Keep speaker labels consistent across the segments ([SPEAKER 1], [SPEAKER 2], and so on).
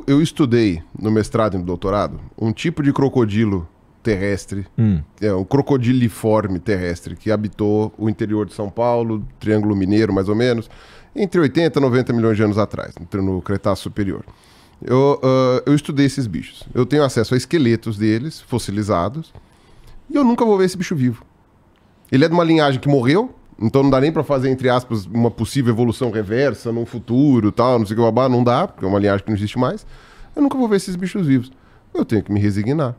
[SPEAKER 1] eu estudei no mestrado e no doutorado um tipo de crocodilo terrestre, o crocodiliforme terrestre, que habitou o interior de São Paulo, Triângulo Mineiro, mais ou menos, entre 80 e 90 milhões de anos atrás, no Cretáceo Superior. Eu estudei esses bichos. Eu tenho acesso a esqueletos deles, fossilizados, e eu nunca vou ver esse bicho vivo. Ele é de uma linhagem que morreu, então não dá nem para fazer, entre aspas, uma possível evolução reversa num futuro, tal, não sei o que, babá, não dá, porque é uma linhagem que não existe mais. Eu nunca vou ver esses bichos vivos. Eu tenho que me resignar.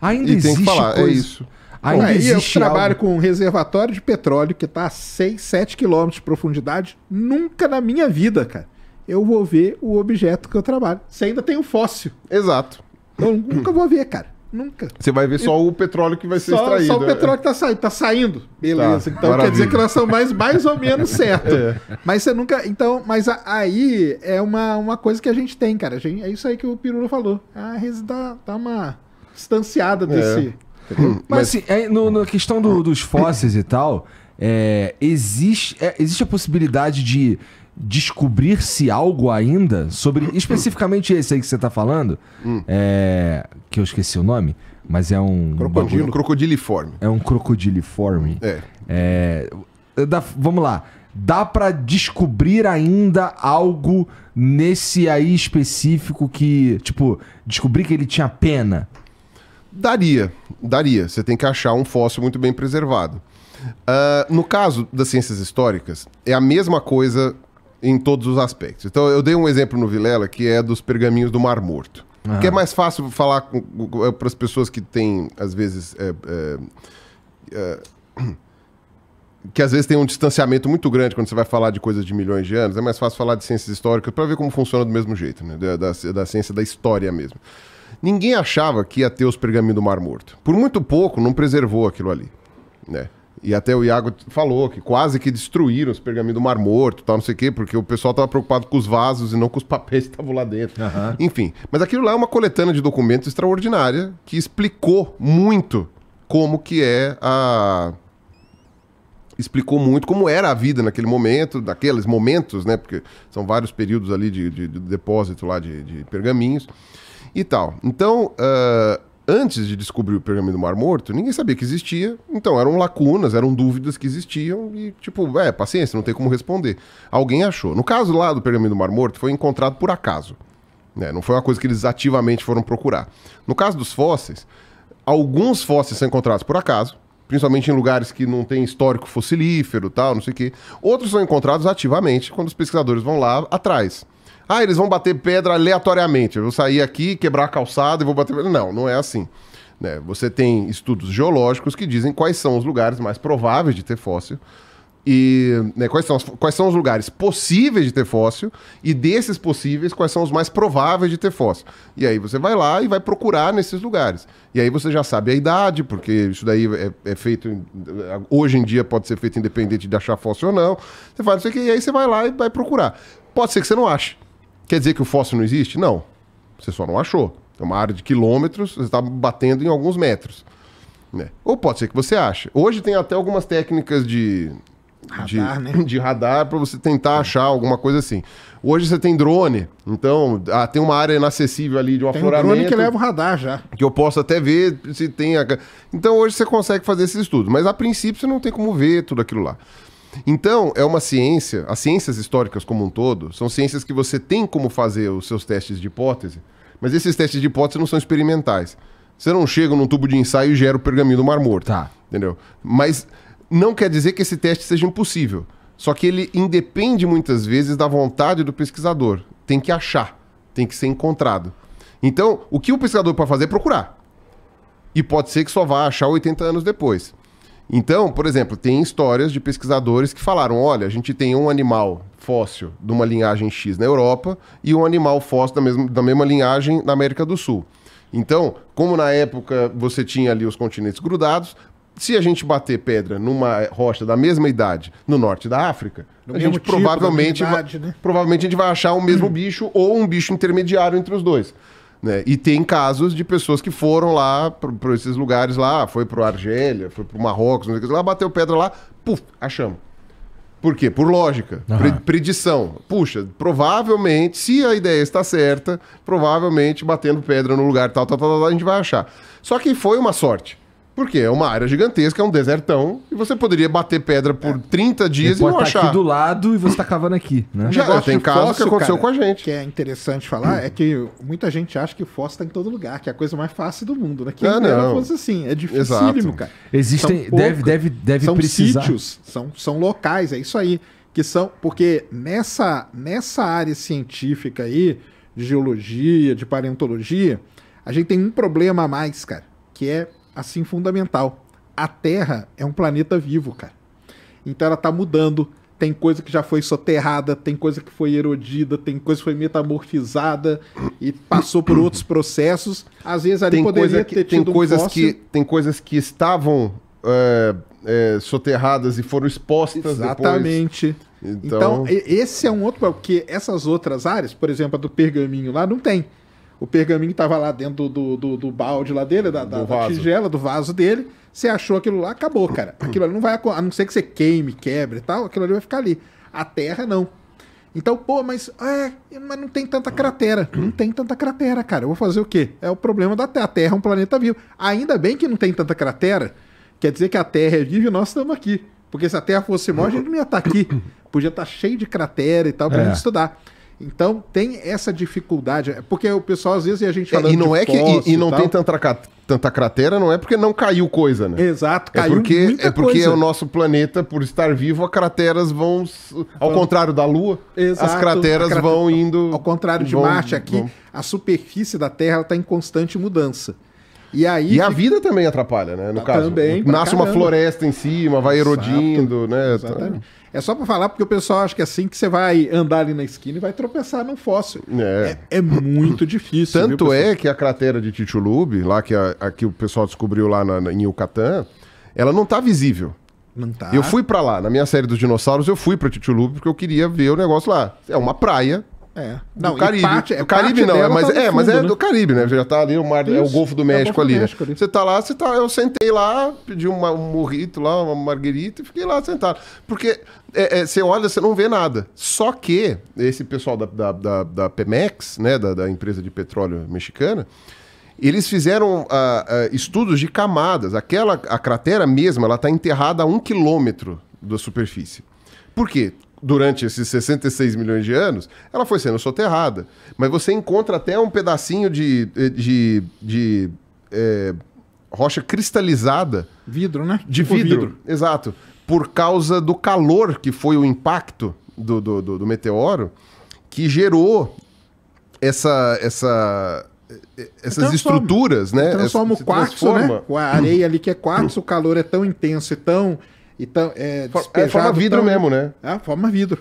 [SPEAKER 2] Ainda
[SPEAKER 1] e
[SPEAKER 2] existe
[SPEAKER 1] tem que falar,
[SPEAKER 2] coisa...
[SPEAKER 1] é isso.
[SPEAKER 2] Ainda existe
[SPEAKER 3] eu trabalho com um reservatório de petróleo que está a 6, 7 quilômetros de profundidade. Nunca na minha vida, cara, eu vou ver o objeto que eu trabalho. Você ainda tem um fóssil.
[SPEAKER 1] Exato.
[SPEAKER 3] Eu nunca vou ver, cara. Nunca.
[SPEAKER 1] Você vai ver só o petróleo que vai ser extraído.
[SPEAKER 3] Só o petróleo que tá saindo. Beleza.
[SPEAKER 1] Tá,
[SPEAKER 3] então
[SPEAKER 1] maravilha.
[SPEAKER 3] quer dizer que nós estamos mais ou menos certo. Mas você nunca... Então, mas aí é uma coisa que a gente tem, cara. É isso aí que o Pirula falou. Dá uma distanciada desse...
[SPEAKER 2] Mas assim, na questão dos fósseis e tal, existe a possibilidade de descobrir-se algo ainda sobre especificamente esse aí que você tá falando, que eu esqueci o nome, mas é um
[SPEAKER 1] crocodiliforme.
[SPEAKER 2] É um crocodiliforme. Vamos lá. Dá pra descobrir ainda algo nesse aí específico que, tipo, descobrir que ele tinha pena?
[SPEAKER 1] Daria. Você tem que achar um fóssil muito bem preservado. No caso das ciências históricas, é a mesma coisa em todos os aspectos. Então, eu dei um exemplo no Vilela, que é dos pergaminhos do Mar Morto. Que é mais fácil falar para as pessoas que têm, às vezes... que às vezes tem um distanciamento muito grande quando você vai falar de coisas de milhões de anos. É mais fácil falar de ciências históricas para ver como funciona do mesmo jeito, né? Da ciência da história mesmo. Ninguém achava que ia ter os pergaminhos do Mar Morto. Por muito pouco, não preservou aquilo ali, né? E até o Iago falou que quase que destruíram os pergaminhos do Mar Morto, tal, não sei o quê, porque o pessoal estava preocupado com os vasos e não com os papéis que estavam lá dentro. Enfim, mas aquilo lá é uma coletânea de documentos extraordinária que explicou muito como que explicou muito como era a vida naquele momento, naqueles momentos, né? Porque são vários períodos ali de depósito lá de pergaminhos e tal. Então, antes de descobrir o pergaminho do Mar Morto, ninguém sabia que existia. Então, eram lacunas, eram dúvidas que existiam e, tipo, paciência, não tem como responder. Alguém achou. No caso lá do pergaminho do Mar Morto, foi encontrado por acaso, né? Não foi uma coisa que eles ativamente foram procurar. No caso dos fósseis, alguns fósseis são encontrados por acaso, principalmente em lugares que não tem histórico fossilífero, tal, não sei o quê. Outros são encontrados ativamente, quando os pesquisadores vão lá atrás. Eles vão bater pedra aleatoriamente. Eu vou sair aqui, quebrar a calçada e vou bater pedra. Não é assim, né? Você tem estudos geológicos que dizem quais são os lugares mais prováveis de ter fóssil e, né, quais são os lugares possíveis de ter fóssil e desses possíveis, quais são os mais prováveis de ter fóssil. E aí você vai lá e vai procurar nesses lugares. E aí você já sabe a idade, porque isso daí é feito... Hoje em dia pode ser feito independente de achar fóssil ou não. Você faz isso aqui e aí você vai lá e vai procurar. Pode ser que você não ache. Quer dizer que o fóssil não existe? Não. Você só não achou. É uma área de quilômetros, você está batendo em alguns metros, né? Ou pode ser que você ache. Hoje tem até algumas técnicas de radar para você tentar achar alguma coisa assim. Hoje você tem drone, então tem uma área inacessível ali de um afloramento.
[SPEAKER 3] Tem um drone que leva o radar já.
[SPEAKER 1] Que eu posso até ver se tem... Então hoje você consegue fazer esses estudos, mas a princípio você não tem como ver tudo aquilo lá. Então, é uma ciência, as ciências históricas como um todo, são ciências que você tem como fazer os seus testes de hipótese, mas esses testes de hipótese não são experimentais. Você não chega num tubo de ensaio e gera o pergaminho do Mar Morto.
[SPEAKER 2] Tá.
[SPEAKER 1] Entendeu? Mas não quer dizer que esse teste seja impossível. Só que ele independe muitas vezes da vontade do pesquisador. Tem que achar, tem que ser encontrado. Então, o que o pesquisador pode fazer é procurar. E pode ser que só vá achar 80 anos depois. Então, por exemplo, tem histórias de pesquisadores que falaram, olha, a gente tem um animal fóssil de uma linhagem X na Europa e um animal fóssil da mesma linhagem na América do Sul. Então, como na época você tinha ali os continentes grudados, se a gente bater pedra numa rocha da mesma idade no norte da África, a gente provavelmente a gente vai achar o mesmo bicho ou um bicho intermediário entre os dois. Né? E tem casos de pessoas que foram lá para esses lugares lá, foi para Argélia, foi para o Marrocos, lá bateu pedra lá, puf, achamos. Por quê? Por lógica, predição. Puxa, provavelmente, se a ideia está certa, provavelmente batendo pedra no lugar tal, a gente vai achar. Só que foi uma sorte. Porque é uma área gigantesca, é um desertão, e você poderia bater pedra por 30 dias e não achar.
[SPEAKER 2] Aqui do lado e você tá cavando aqui, né?
[SPEAKER 1] Já tem caso que aconteceu com a gente.
[SPEAKER 3] Que é interessante falar, é que muita gente acha que fóssil tá em todo lugar, que é a coisa mais fácil do mundo, né? Que
[SPEAKER 1] não
[SPEAKER 3] fosse assim, é dificílimo, cara.
[SPEAKER 2] Existem, deve
[SPEAKER 3] são
[SPEAKER 2] precisar.
[SPEAKER 3] sítios, são locais, é isso aí. Que são, porque nessa área científica aí, de geologia, de paleontologia, a gente tem um problema a mais, cara, que é assim fundamental. A Terra é um planeta vivo, cara. Então ela tá mudando. Tem coisa que já foi soterrada, tem coisa que foi erodida, tem coisa que foi metamorfizada e passou por outros processos. Às vezes ali poderia ter tido um fóssil.
[SPEAKER 1] Tem coisas que estavam soterradas e foram expostas
[SPEAKER 3] Exatamente.
[SPEAKER 1] Depois.
[SPEAKER 3] Então, esse é um outro... Porque essas outras áreas, por exemplo, a do pergaminho lá, não tem. O pergaminho estava lá dentro do balde lá dele, da tigela, do vaso dele. Você achou aquilo lá, acabou, cara. Aquilo ali não vai... A não ser que você queime, quebre e tal, aquilo ali vai ficar ali. A Terra, não. Então, pô, mas não tem tanta cratera. Não tem tanta cratera, cara. Eu vou fazer o quê? É o problema da Terra. A Terra é um planeta vivo. Ainda bem que não tem tanta cratera, quer dizer que a Terra é viva e nós estamos aqui. Porque se a Terra fosse morta, a gente não ia estar aqui. Podia estar cheio de cratera e tal pra gente estudar. Então tem essa dificuldade, porque o pessoal às vezes a gente falando
[SPEAKER 1] e não
[SPEAKER 3] de
[SPEAKER 1] é que
[SPEAKER 3] fóssil
[SPEAKER 1] não
[SPEAKER 3] tal,
[SPEAKER 1] tem tanta cratera, não é porque não caiu coisa, né?
[SPEAKER 3] Exato, caiu
[SPEAKER 1] muita porque
[SPEAKER 3] coisa.
[SPEAKER 1] o nosso planeta, por estar vivo, as crateras vão ao contrário da Lua,
[SPEAKER 3] Exato,
[SPEAKER 1] as crateras vão indo
[SPEAKER 3] ao contrário de Marte aqui, a superfície da Terra está em constante mudança. E a
[SPEAKER 1] vida também atrapalha, né? No caso,
[SPEAKER 3] também,
[SPEAKER 1] nasce uma floresta em cima, vai erodindo, né?
[SPEAKER 3] Exatamente. É só para falar porque o pessoal acha que é assim que você vai andar ali na esquina e vai tropeçar num fóssil. É muito difícil.
[SPEAKER 1] Tanto que a cratera de Chicxulub, lá que o pessoal descobriu lá em Yucatán, ela não tá visível.
[SPEAKER 3] Não tá.
[SPEAKER 1] Eu fui para lá, na minha série dos dinossauros, eu fui para Chicxulub porque eu queria ver o negócio lá. É uma praia.
[SPEAKER 3] Não,
[SPEAKER 1] do Caribe.
[SPEAKER 3] Do
[SPEAKER 1] Caribe não, mas é
[SPEAKER 3] né?
[SPEAKER 1] do Caribe, né? Já tá ali, o mar, é o Golfo do México ali, né? Você tá lá, eu sentei lá, pedi um morrito lá, uma marguerita e fiquei lá sentado. Porque você olha, você não vê nada. Só que esse pessoal da Pemex, né, da empresa de petróleo mexicana, eles fizeram estudos de camadas. A cratera mesmo, ela tá enterrada a 1 quilômetro da superfície. Por quê? Durante esses 66 milhões de anos, ela foi sendo soterrada. Mas você encontra até um pedacinho de rocha cristalizada.
[SPEAKER 3] Vidro, né?
[SPEAKER 1] De vidro, exato. Por causa do calor que foi o impacto do meteoro, que gerou essas estruturas, né?
[SPEAKER 3] Transforma o quartzo, né? A areia ali que é quartzo, o calor é tão intenso e tão... Então,
[SPEAKER 1] forma vidro mesmo, né?
[SPEAKER 3] Forma vidro.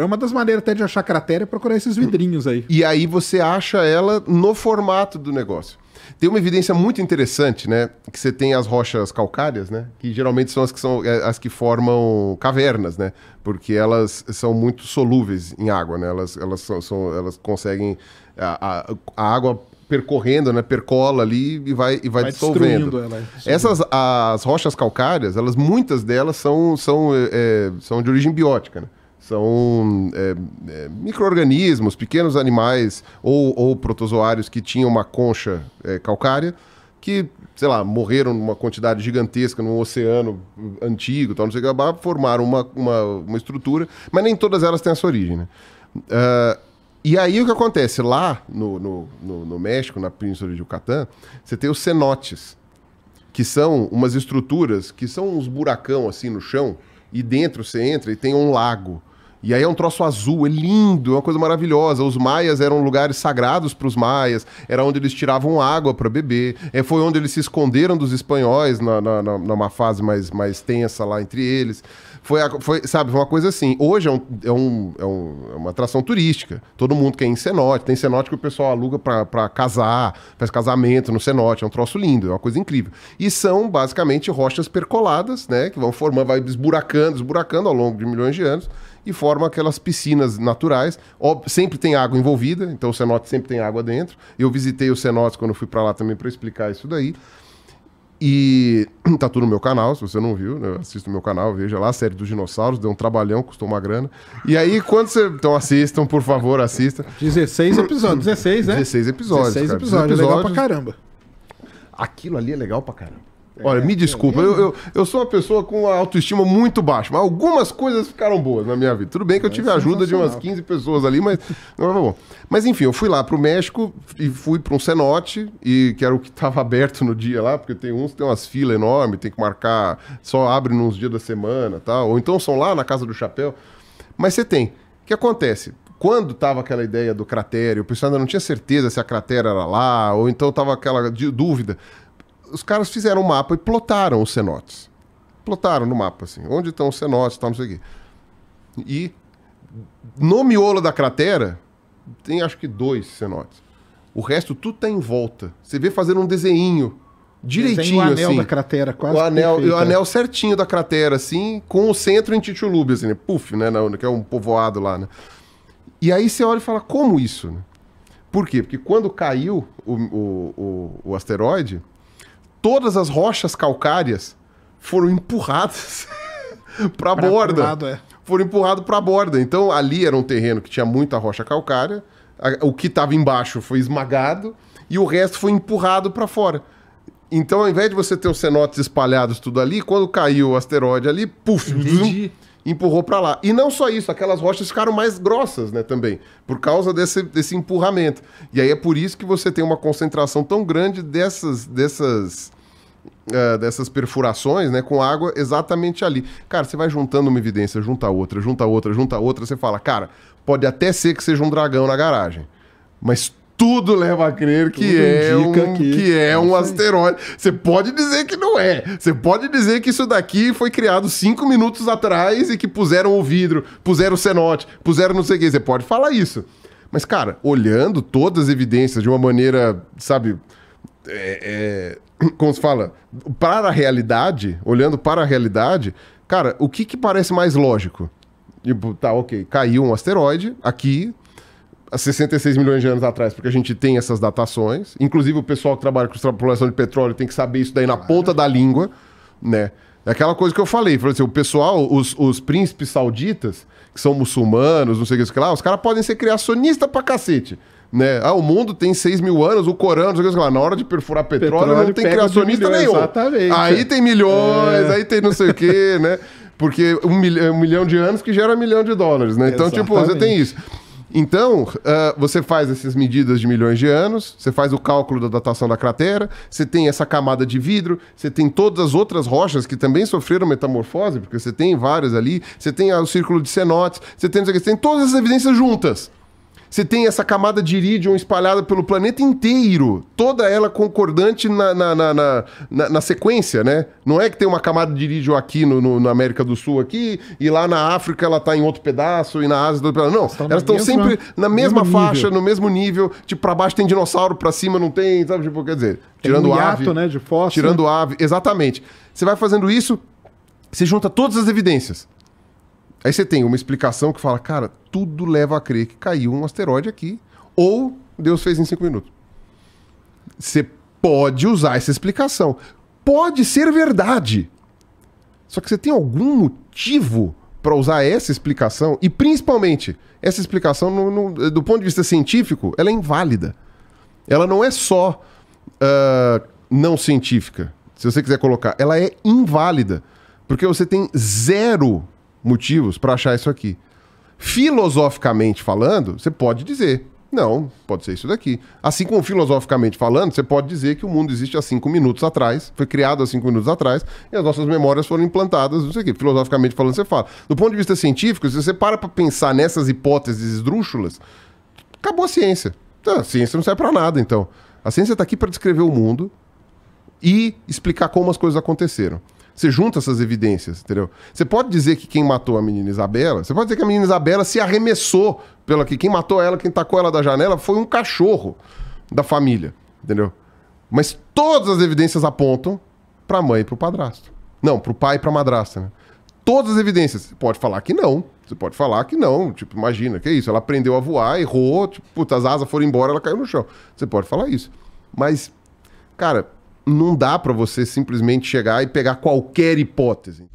[SPEAKER 3] É uma das maneiras até de achar cratera é procurar esses vidrinhos aí.
[SPEAKER 1] E aí você acha ela no formato do negócio. Tem uma evidência muito interessante, né? Que você tem as rochas calcárias, né? Que geralmente são as que formam cavernas, né? Porque elas são muito solúveis em água, né? Elas conseguem... A água percorrendo, né? Percola ali e vai dissolvendo. As rochas calcárias, muitas delas são de origem biótica, né? São micro-organismos, pequenos animais ou protozoários que tinham uma concha calcária que, sei lá, morreram numa quantidade gigantesca num oceano antigo, tal, não sei o que, formaram uma estrutura, mas nem todas elas têm essa origem, né? E aí o que acontece? Lá no México, na Península de Yucatán, você tem os cenotes, que são umas estruturas que são uns buracão assim no chão, e dentro você entra e tem um lago. E aí é um troço azul, é lindo, é uma coisa maravilhosa. Os maias eram lugares sagrados para os maias, era onde eles tiravam água para beber. Foi onde eles se esconderam dos espanhóis numa fase mais tensa lá entre eles. Foi uma coisa assim. Hoje é uma atração turística. Todo mundo quer ir em cenote. Tem cenote que o pessoal aluga para casar, faz casamento no cenote. É um troço lindo, é uma coisa incrível. E são basicamente rochas percoladas, né? Que vão formando, vai esburacando ao longo de milhões de anos. E formam aquelas piscinas naturais. Sempre tem água envolvida, então o cenote sempre tem água dentro. Eu visitei os cenotes quando fui para lá também para explicar isso daí. E tá tudo no meu canal, se você não viu, né? Assista o meu canal, veja lá, a série dos dinossauros, deu um trabalhão, custou uma grana. E aí, quando você... Então assistam, por favor, assistam.
[SPEAKER 3] 16 episódios, 16, né?
[SPEAKER 1] 16 episódios,
[SPEAKER 3] 16
[SPEAKER 1] cara.
[SPEAKER 3] episódios, legal pra caramba.
[SPEAKER 1] Aquilo ali é legal pra caramba. Olha, me desculpa, eu sou uma pessoa com uma autoestima muito baixa, mas algumas coisas ficaram boas na minha vida. Tudo bem que eu tive a ajuda de umas 15 pessoas ali, mas não foi bom. Mas enfim, eu fui lá pro México e fui para um cenote, que era o que estava aberto no dia lá, porque tem umas filas enormes, tem que marcar, só abre nos dias da semana, tal. Ou então são lá na Casa do Chapéu. Mas você tem. O que acontece? Quando tava aquela ideia do cratere, o pessoal ainda não tinha certeza se a cratera era lá, ou então tava aquela dúvida. Os caras fizeram um mapa e plotaram os cenotes. Plotaram no mapa, assim. Onde estão os cenotes, tal, não sei o quê. E no miolo da cratera, tem acho que 2 cenotes. O resto tudo tá em volta. Você vê fazendo um desenho direitinho,
[SPEAKER 3] o anel
[SPEAKER 1] assim.
[SPEAKER 3] da cratera, quase
[SPEAKER 1] o
[SPEAKER 3] perfeito,
[SPEAKER 1] anel certinho da cratera, assim, com o centro em Chicxulub, assim, né? Puf, né? Que é um povoado lá, né? E aí você olha e fala, como isso? Né? Por quê? Porque quando caiu o asteroide... Todas as rochas calcárias foram empurradas para a borda. Foram empurradas para a borda. Então, ali era um terreno que tinha muita rocha calcária. O que estava embaixo foi esmagado e o resto foi empurrado para fora. Então, ao invés de você ter os cenotes espalhados tudo ali, quando caiu o asteroide ali, puf, empurrou para lá. E não só isso, aquelas rochas ficaram mais grossas, né, também, por causa desse empurramento. E aí é por isso que você tem uma concentração tão grande dessas perfurações, né, com água exatamente ali. Cara, você vai juntando uma evidência, junta outra, você fala, cara, pode até ser que seja um dragão na garagem, mas tudo leva a crer que é um asteroide. Você pode dizer que não é. Você pode dizer que isso daqui foi criado 5 minutos atrás e que puseram o vidro, puseram o cenote, puseram não sei o quê. Você pode falar isso. Mas, cara, olhando todas as evidências de uma maneira, sabe... como se fala? Para a realidade, olhando para a realidade, cara, o que parece mais lógico? Tipo, tá, ok, caiu um asteroide aqui... há 66 milhões de anos atrás, porque a gente tem essas datações. Inclusive, o pessoal que trabalha com extrapolação de petróleo tem que saber isso daí na ponta da língua, né? É aquela coisa que eu falei. Falei assim, o pessoal, os príncipes sauditas, que são muçulmanos, não sei o que lá, os caras podem ser criacionistas pra cacete. Né? O mundo tem 6 mil anos, o Corão, não sei o que lá. Na hora de perfurar petróleo não tem criacionista nenhum.
[SPEAKER 3] Exatamente.
[SPEAKER 1] Aí tem milhões, aí tem não sei o que, né? Porque 1 milhão de anos que gera $1 milhão, né? Então, tipo, você tem isso. Então, você faz essas medidas de milhões de anos, você faz o cálculo da datação da cratera, você tem essa camada de vidro, você tem todas as outras rochas que também sofreram metamorfose, porque você tem várias ali, você tem o círculo de cenotes, você tem todas essas evidências juntas. Você tem essa camada de irídio espalhada pelo planeta inteiro, toda ela concordante na sequência, né? Não é que tem uma camada de irídio aqui na América do Sul aqui, e lá na África ela tá em outro pedaço, e na Ásia... Não, elas estão sempre na mesma faixa, nível. No mesmo nível. Tipo, pra baixo tem dinossauro, pra cima não tem, sabe? Tipo, quer dizer, tirando ave...
[SPEAKER 3] Hiato, né, de fóssil.
[SPEAKER 1] Tirando ave, exatamente. Você vai fazendo isso, você junta todas as evidências. Aí você tem uma explicação que fala, cara, tudo leva a crer que caiu um asteroide aqui, ou Deus fez em 5 minutos. Você pode usar essa explicação. Pode ser verdade. Só que você tem algum motivo para usar essa explicação, e principalmente, essa explicação, do ponto de vista científico, ela é inválida. Ela não é só não científica, se você quiser colocar. Ela é inválida, porque você tem 0 motivos para achar isso aqui. Filosoficamente falando, você pode dizer, não, pode ser isso daqui. Assim como filosoficamente falando, você pode dizer que o mundo existe há 5 minutos atrás, foi criado há 5 minutos atrás, e as nossas memórias foram implantadas, não sei o quê. Filosoficamente falando, você fala. Do ponto de vista científico, se você para pensar nessas hipóteses esdrúxulas, acabou a ciência. Então, a ciência não serve para nada, então. A ciência está aqui para descrever o mundo e explicar como as coisas aconteceram. Você junta essas evidências, entendeu? Você pode dizer que quem matou a menina Isabela, você pode dizer que a menina Isabela se arremessou pela que quem matou ela, quem tacou ela da janela foi um cachorro da família, entendeu? Mas todas as evidências apontam pra mãe e pro padrasto. Não, pro pai e pra madrasta, né? Todas as evidências. Você pode falar que não. Você pode falar que não. Tipo, imagina, que é isso? Ela aprendeu a voar, errou, tipo, puta, as asas foram embora, ela caiu no chão. Você pode falar isso. Mas, cara, não dá para você simplesmente chegar e pegar qualquer hipótese.